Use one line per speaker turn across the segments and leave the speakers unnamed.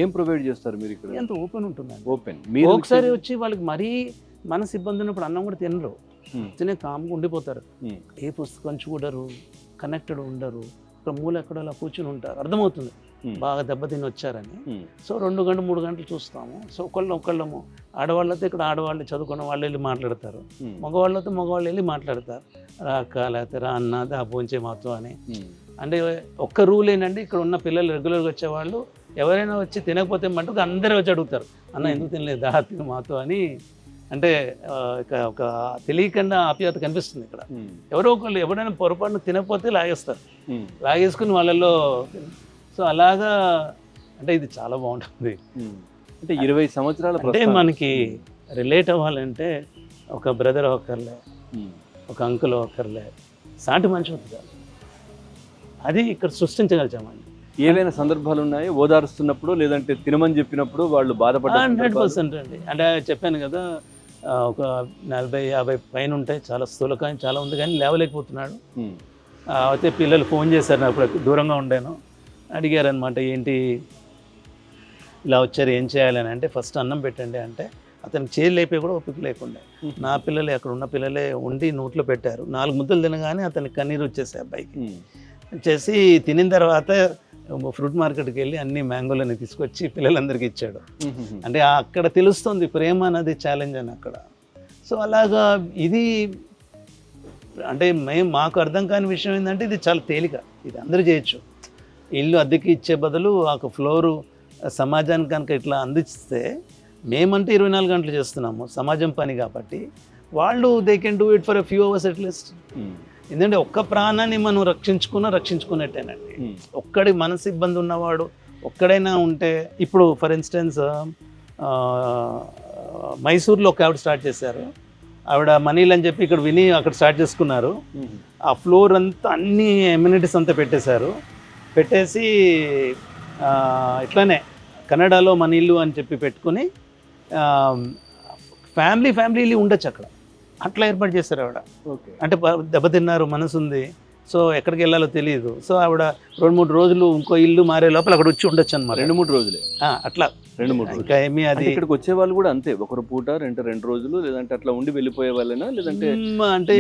ఏం ప్రొవైడ్ చేస్తారు మీరు ఇక్కడ?
ఎంత ఓపెన్ ఉంటుందండి.
ఓపెన్
ఒకసారి వచ్చి వాళ్ళకి మరీ మనసు ఇబ్బంది ఉన్నప్పుడు అన్నం కూడా తినరు, తినే కామ్గా ఉండిపోతారు. ఏ పుస్తకం చూడరు, కనెక్టెడ్ ఉండరు, ఒక మూల ఎక్కడ అలా కూర్చుని ఉంటారు. అర్థమవుతుంది బాగా దెబ్బతిని వచ్చారని. సో 2 గంటలు 3 గంటలు చూస్తాము. సో ఒకళ్ళము ఆడవాళ్ళతో ఇక్కడ ఆడవాళ్ళు చదువుకున్న వాళ్ళు వెళ్ళి మాట్లాడతారు, మగవాళ్ళతో మగవాళ్ళు వెళ్ళి మాట్లాడతారు. రా అక్క, లేకపోతే రా అన్న, దా భోంచే మాతో అని. అంటే ఒక్క రూల్ ఏంటంటే ఇక్కడ ఉన్న పిల్లలు రెగ్యులర్గా వచ్చేవాళ్ళు ఎవరైనా వచ్చి తినకపోతే మటుకు అందరూ వచ్చి అడుగుతారు, అన్న ఎందుకు తినలేదు, దా తిను మాతో అని. అంటే ఒక తెలియకుండా ఆప్యాయత కనిపిస్తుంది ఇక్కడ. ఎవరో ఒకళ్ళు ఎవరైనా పొరపాటున తినకపోతే లాగేస్తారు, లాగేసుకుని వాళ్ళల్లో. సో అలాగా అంటే ఇది చాలా బాగుంటుంది.
అంటే 20 సంవత్సరాల
అంటే మనకి రిలేట్ అవ్వాలంటే ఒక బ్రదర్ ఒకర్లే, ఒక అంకుల్ ఒకర్లే, సాటి మనిషి అవుతుంది. అది ఇక్కడ సృష్టించగలిచామండి.
ఏవైనా సందర్భాలు ఉన్నాయో ఓదారుస్తున్నప్పుడు, లేదంటే తినమని చెప్పినప్పుడు వాళ్ళు బాధపడ్డారు?
100% అండి. అంటే చెప్పాను కదా, ఒక 40-50 పైన ఉంటాయి, చాలా స్థూలకాయం చాలా ఉంది, కానీ లేవలేకపోతున్నాడు. అయితే పిల్లలు ఫోన్ చేశారు, నాకు దూరంగా ఉండాను, అడిగారనమాట ఏంటి ఇలా వచ్చారు, ఏం చేయాలని. అంటే ఫస్ట్ అన్నం పెట్టండి అంటే అతనికి చేయి లేపే కూడా ఓపిక లేకుండా నా పిల్లలే అక్కడ ఉన్న పిల్లలే ఉండి నోట్లో పెట్టారు. 4 ముద్దలు తినగానే అతనికి కన్నీరు వచ్చేసాయి అబ్బాయికి. వచ్చేసి తినిన తర్వాత ఫ్రూట్ మార్కెట్కి వెళ్ళి అన్ని మ్యాంగోలని తీసుకొచ్చి పిల్లలందరికీ ఇచ్చాడు. అంటే అక్కడ తెలుస్తుంది ప్రేమ అన్నది ఛాలెంజ్ అని అక్కడ. సో అలాగా ఇది అంటే మాకు అర్థం కాని విషయం ఏంటంటే ఇది చాలా తేలిక, ఇది అందరూ చేయొచ్చు. ఇల్లు అద్దెకి ఇచ్చే బదులు ఒక ఫ్లోరు సమాజానికి కనుక ఇట్లా అందిస్తే, మేమంటే 24 గంటలు చేస్తున్నాము సమాజం పని కాబట్టి, వాళ్ళు they can do it for a few hours at least. ఎందుకంటే ఒక్క ప్రాణాన్ని మనం రక్షించుకున్నట్టేనండి. ఒక్కడి మనసు ఇబ్బంది ఉన్నవాడు ఒక్కడైనా ఉంటే, ఇప్పుడు ఫర్ ఇన్స్టెన్స్ మైసూర్లో ఒక ఆవిడ స్టార్ట్ చేశారు, ఆవిడ మనీలు అని చెప్పి ఇక్కడ విని అక్కడ స్టార్ట్ చేసుకున్నారు. ఆ ఫ్లోర్ అంతా అన్ని ఎమ్యూనిటీస్ అంతా పెట్టేసి ఇట్లానే కన్నడలో మన ఇల్లు అని చెప్పి పెట్టుకుని ఫ్యామిలీ ఉండొచ్చు అక్కడ, అట్లా ఏర్పాటు చేశారు ఆవిడ. అంటే దెబ్బతిన్నారు, మనసు ఉంది, సో ఎక్కడికి వెళ్ళాలో తెలియదు. సో ఆవిడ 2-3 రోజులు ఇంకో ఇల్లు మారే లోపల అక్కడ వచ్చి ఉండొచ్చు అనమాట.
2-3 రోజులే
అట్లా
2-3
ఇంకా ఏమీ అది.
ఇక్కడికి వచ్చే వాళ్ళు కూడా అంతే, ఒకరు పూట 2 రోజులు, లేదంటే అట్లా ఉండి వెళ్ళిపోయే వాళ్ళైనా, లేదంటే
అంటే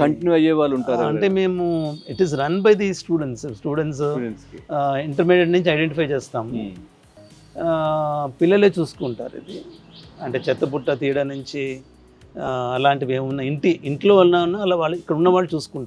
కంటిన్యూ అయ్యే వాళ్ళు ఉంటారు?
అంటే మేము it is run by the students intermediate నుంచి ఐడెంటిఫై చేస్తాము, పిల్లలే చూసుకుంటారు ఇది. అంటే చెత్తబుట్ట తీయడం నుంచి అలాంటివి ఏమున్నా ఇంట్లో ఉన్న అలా వాళ్ళు ఇక్కడ ఉన్న వాళ్ళు చూసుకుంటారు.